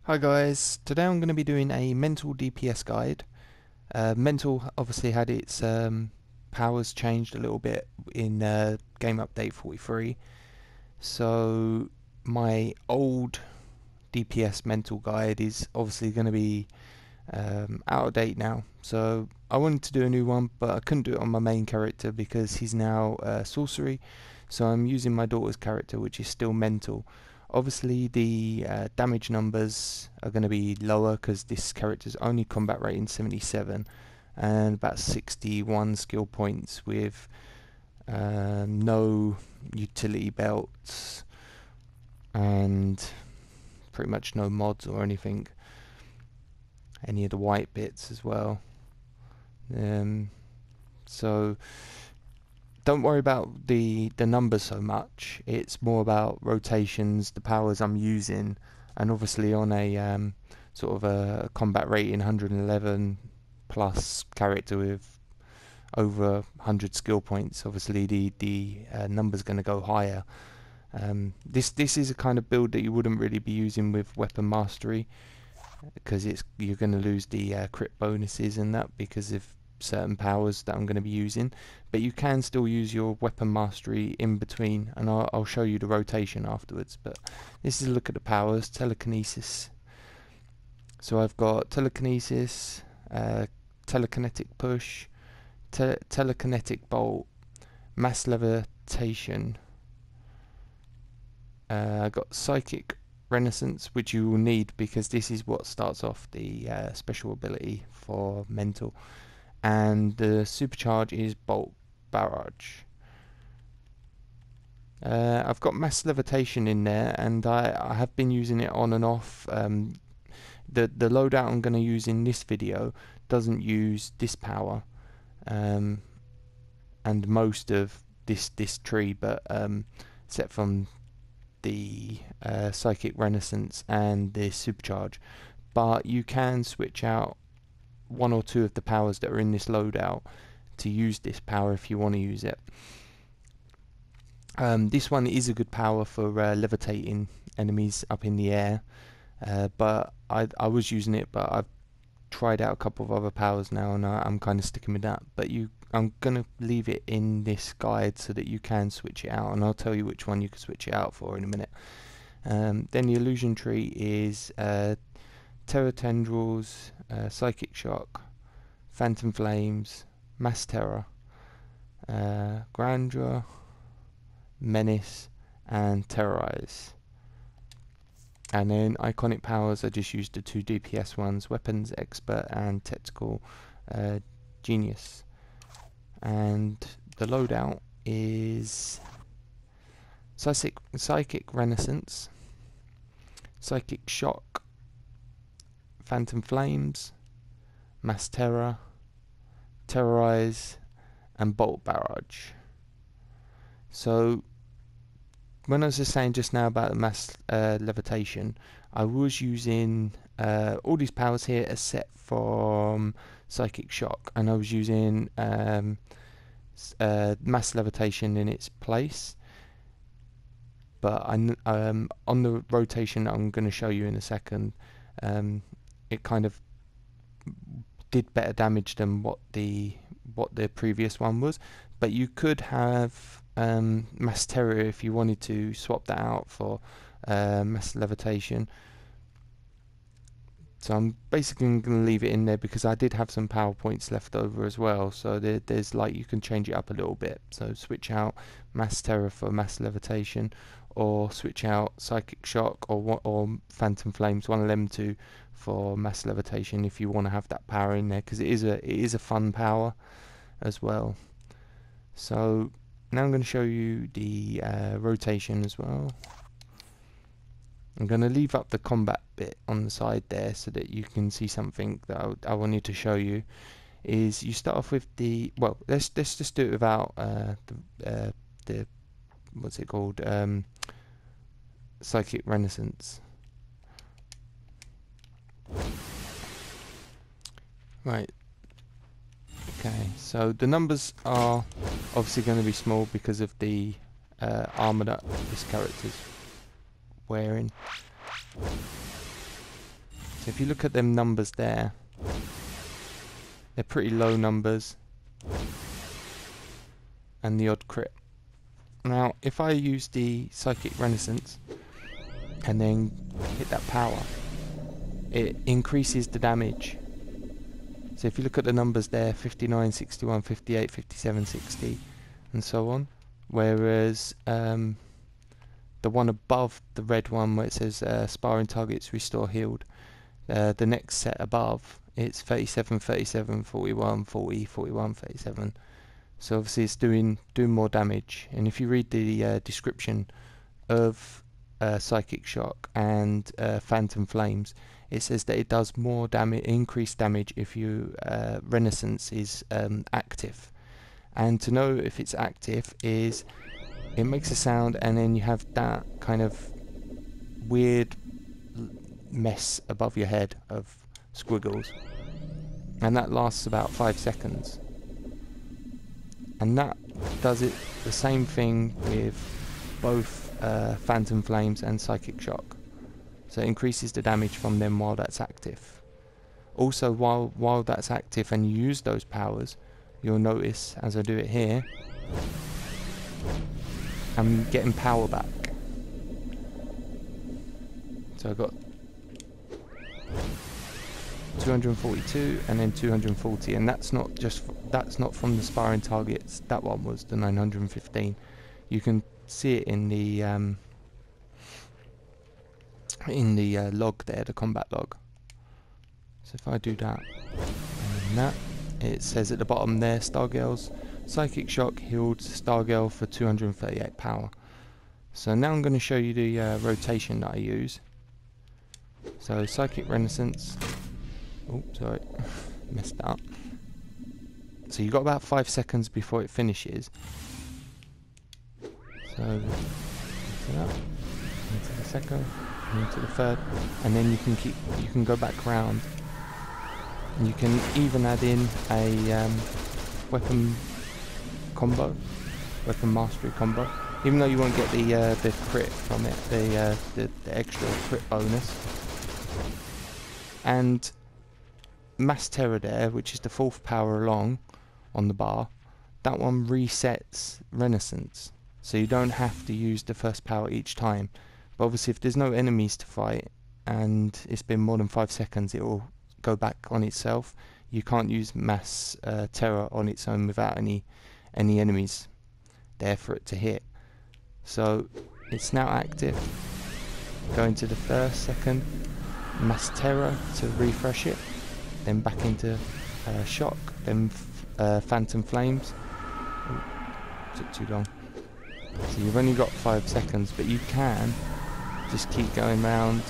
Hi guys, today I'm going to be doing a mental DPS guide. Mental obviously had its powers changed a little bit in game update 43, so my old DPS mental guide is obviously going to be out of date now. So I wanted to do a new one, but I couldn't do it on my main character because he's now sorcery, so I'm using my daughter's character, which is still mental. Obviously the damage numbers are going to be lower because this character's only combat rating 77 and about 61 skill points with no utility belts and pretty much no mods or anything. Any of the white bits as well. So don't worry about the numbers so much. It's more about rotations, the powers I'm using, and obviously on a sort of a combat rating 111 plus character with over 100 skill points. Obviously the number's going to go higher. This is a kind of build that you wouldn't really be using with weapon mastery because you're going to lose the crit bonuses and that because of certain powers that I'm going to be using, but you can still use your weapon mastery in between, and I'll show you the rotation afterwards. But this is a look at the powers. Telekinesis. So I've got telekinesis, telekinetic push, telekinetic bolt, mass levitation. I got psychic renaissance, which you will need because this is what starts off the special ability for mental. And the supercharge is bolt barrage. I've got mass levitation in there, and I have been using it on and off. The loadout I'm going to use in this video doesn't use this power, and most of this tree, but except from the psychic renaissance and the supercharge. But you can switch out one or two of the powers that are in this loadout to use this power if you want to use it. This one is a good power for levitating enemies up in the air, but I was using it, but I've tried out a couple of other powers now, and I'm kind of sticking with that. But I'm gonna leave it in this guide so that you can switch it out, and I'll tell you which one you can switch it out for in a minute. Then the illusion tree is terror tendrils, psychic shock, phantom flames, mass terror, grandeur, menace, and terrorize. And then iconic powers, I just used the two DPS ones, weapons expert and tactical genius. And the loadout is psychic renaissance, psychic shock, phantom flames, mass terror, terrorize, and bolt barrage. So when I was just saying just now about the mass levitation, I was using all these powers here except from psychic shock, and I was using mass levitation in its place. But on the rotation I'm going to show you in a second, it kind of did better damage than what the previous one was. But you could have mass terror if you wanted to swap that out for mass levitation. So I'm basically going to leave it in there because I did have some power points left over as well. So there's like, you can change it up a little bit. So switch out mass terror for mass levitation, or switch out psychic shock or phantom flames, one of them two, for mass levitation if you want to have that power in there, because it is a fun power as well. So now I'm going to show you the rotation as well. I'm going to leave up the combat bit on the side there so that you can see something that I wanted to show you. Is you start off with the, well, let's just do it without the what's it called, psychic renaissance. Right. Okay, so the numbers are obviously going to be small because of the armor that this character's wearing. So if you look at them numbers there, they're pretty low numbers, and the odd crit. Now if I use the Psychic Renaissance and then hit that power, it increases the damage. So if you look at the numbers there, 59, 61, 58, 57, 60 and so on, whereas the one above the red one where it says sparring targets restore healed, the next set above, it's 37, 37, 41, 40, 41, 37. So obviously it's doing more damage. And if you read the description of Psychic Shock and Phantom Flames, it says that it does more damage, increased damage if you Renaissance is active. And to know if it's active is it makes a sound and then you have that kind of weird mess above your head of squiggles, and that lasts about 5 seconds. And that does it the same thing with both Phantom Flames and Psychic Shock. So it increases the damage from them while that's active. Also, while that's active and you use those powers, you'll notice as I do it here, I'm getting power back. So I've got 242 and then 240, and that's not from the sparring targets. That one was the 915. You can see it in the log there, the combat log. So if I do that and that, it says at the bottom there, Stargirl's Psychic Shock healed Stargirl for 238 power. So now I'm going to show you the rotation that I use. So Psychic Renaissance. Oh, sorry, messed that up. So you've got about 5 seconds before it finishes. So into that, into the second, into the third, and then you can go back round, and you can even add in a weapon combo, weapon mastery combo. Even though you won't get the crit from it, the extra crit bonus. And Mass Terror there, which is the 4th power along on the bar, that one resets Renaissance, so you don't have to use the first power each time. But obviously if there's no enemies to fight and it's been more than 5 seconds, it will go back on itself. You can't use Mass Terror on its own without any enemies there for it to hit. So it's now active. Go into the first, second, Mass Terror to refresh it, then back into Shock, then Phantom Flames. Ooh, took too long. So you've only got 5 seconds, but you can just keep going round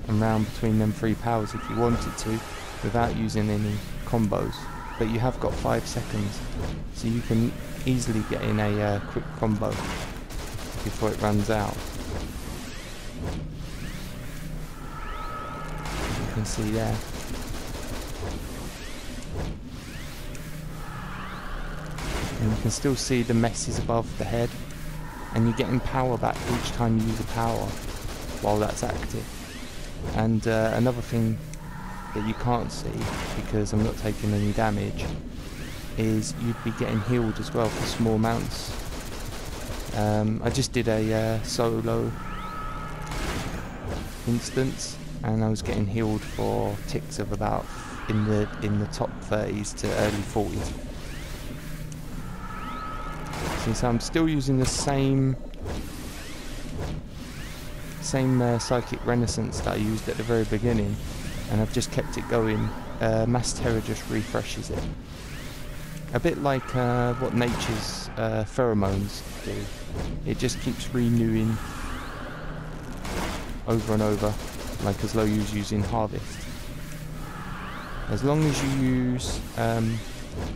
and round between them 3 powers if you wanted to, without using any combos. But you have got 5 seconds, so you can easily get in a quick combo before it runs out. You can see there. And you can still see the messes above the head, and you're getting power back each time you use a power while that's active. And another thing that you can't see, because I'm not taking any damage, is you'd be getting healed as well for small amounts. I just did a solo instance, and I was getting healed for ticks of about in the top 30s to early 40s. So I'm still using the same Psychic Renaissance that I used at the very beginning, and I've just kept it going. Mass Terror just refreshes it. A bit like what nature's pheromones do. It just keeps renewing over and over, like as though you was using Harvest. As long as you use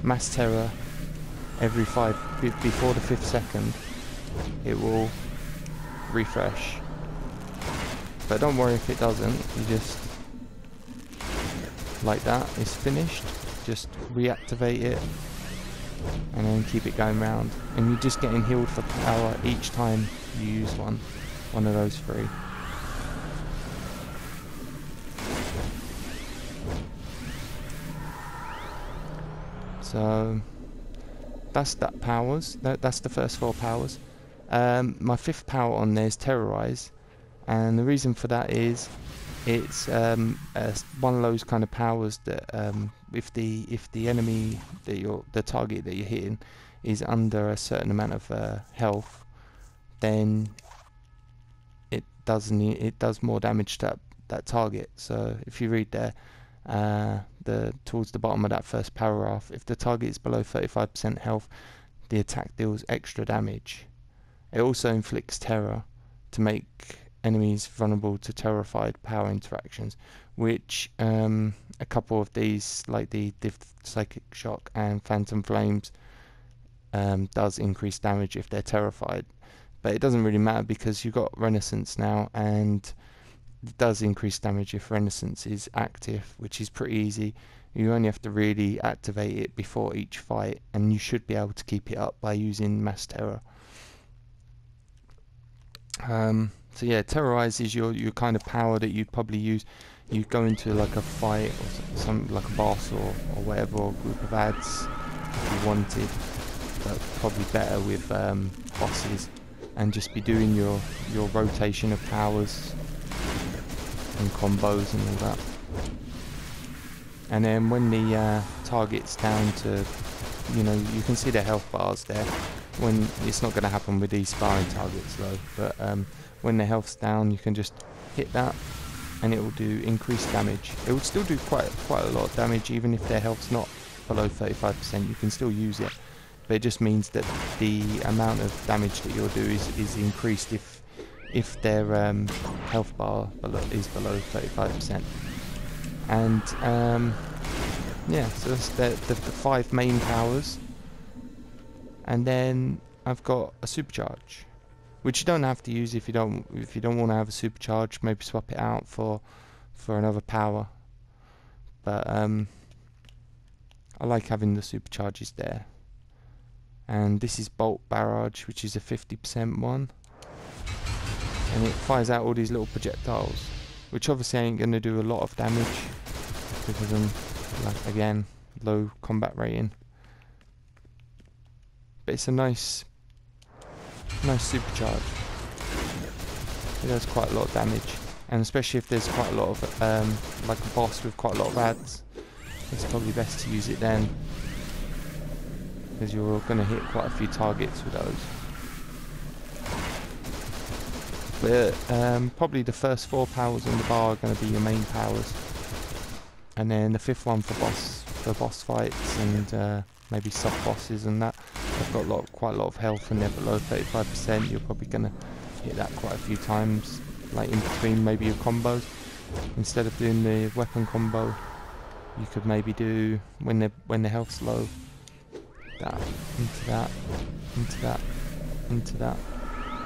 Mass Terror every 5, before the 5th second, it will refresh. But don't worry if it doesn't, you just, like that, it's finished, just reactivate it, and then keep it going round. And you're just getting healed for power each time you use one of those 3. So that's that powers. That's the first 4 powers. My 5th power on there is terrorize, and the reason for that is it's one of those kind of powers that if the enemy that the target that you're hitting is under a certain amount of health, then it does more damage to that target. So if you read there, towards the bottom of that first paragraph, if the target is below 35% health, the attack deals extra damage. It also inflicts terror to make enemies vulnerable to terrified power interactions, which a couple of these, like the psychic shock and phantom flames, does increase damage if they're terrified. But it doesn't really matter because you've got Renaissance now, and it does increase damage if Renaissance is active, which is pretty easy. You only have to really activate it before each fight, and you should be able to keep it up by using Mass Terror. So yeah, terrorize is your kind of power that you'd probably use. You go into like a fight or some like a boss or whatever, or a group of ads if you wanted, but probably better with bosses, and just be doing your rotation of powers and combos and all that. And then when the target's down to, you can see the health bars there. When it's not going to happen with these sparring targets though, but when the health's down, you can just hit that and it will do increased damage. It will still do quite a lot of damage even if their health's not below 35%. You can still use it, but it just means that the amount of damage that you'll do is increased if their health bar is below 35%. And yeah, so that's the 5 main powers. And then I've got a supercharge, which you don't have to use if you don't want to have a supercharge. Maybe swap it out for another power. But I like having the supercharges there. And this is Bolt Barrage, which is a 50% one, and it fires out all these little projectiles, which obviously ain't going to do a lot of damage because I'm, like, again, low combat rating. But it's a nice supercharge. It does quite a lot of damage, and especially if there's quite a lot of like a boss with quite a lot of ads, it's probably best to use it then, because you're going to hit quite a few targets with those. But probably the first 4 powers on the bar are going to be your main powers, and then the 5th one for boss fights and maybe sub bosses and that. I've got quite a lot of health and they're below 35%. You're probably going to hit that quite a few times, like in between maybe your combos. Instead of doing the weapon combo, you could maybe do, when the health's low, that into that, into that, into that,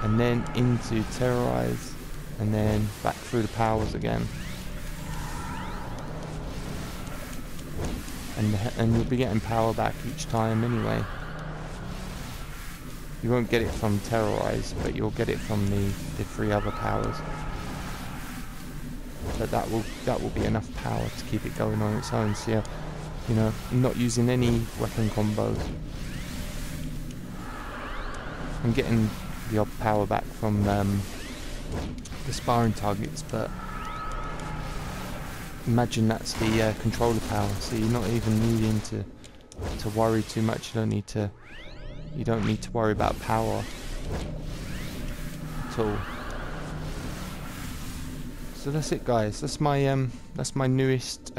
and then into terrorize, and then back through the powers again. And you'll be getting power back each time anyway. You won't get it from terrorize, but you'll get it from the 3 other powers. But that will be enough power to keep it going on its own. So yeah, I'm not using any weapon combos. I'm getting the odd power back from the sparring targets, but imagine that's the controller power, so you're not even needing to worry too much. You don't need to worry about power at all. So that's it, guys. That's my newest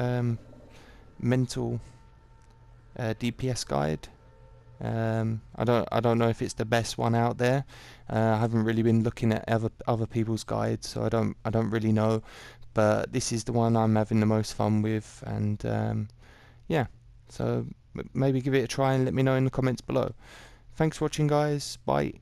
mental DPS guide. I don't know if it's the best one out there. I haven't really been looking at other people's guides, so I don't really know. But this is the one I'm having the most fun with, and yeah. So maybe give it a try and let me know in the comments below. Thanks for watching, guys. Bye.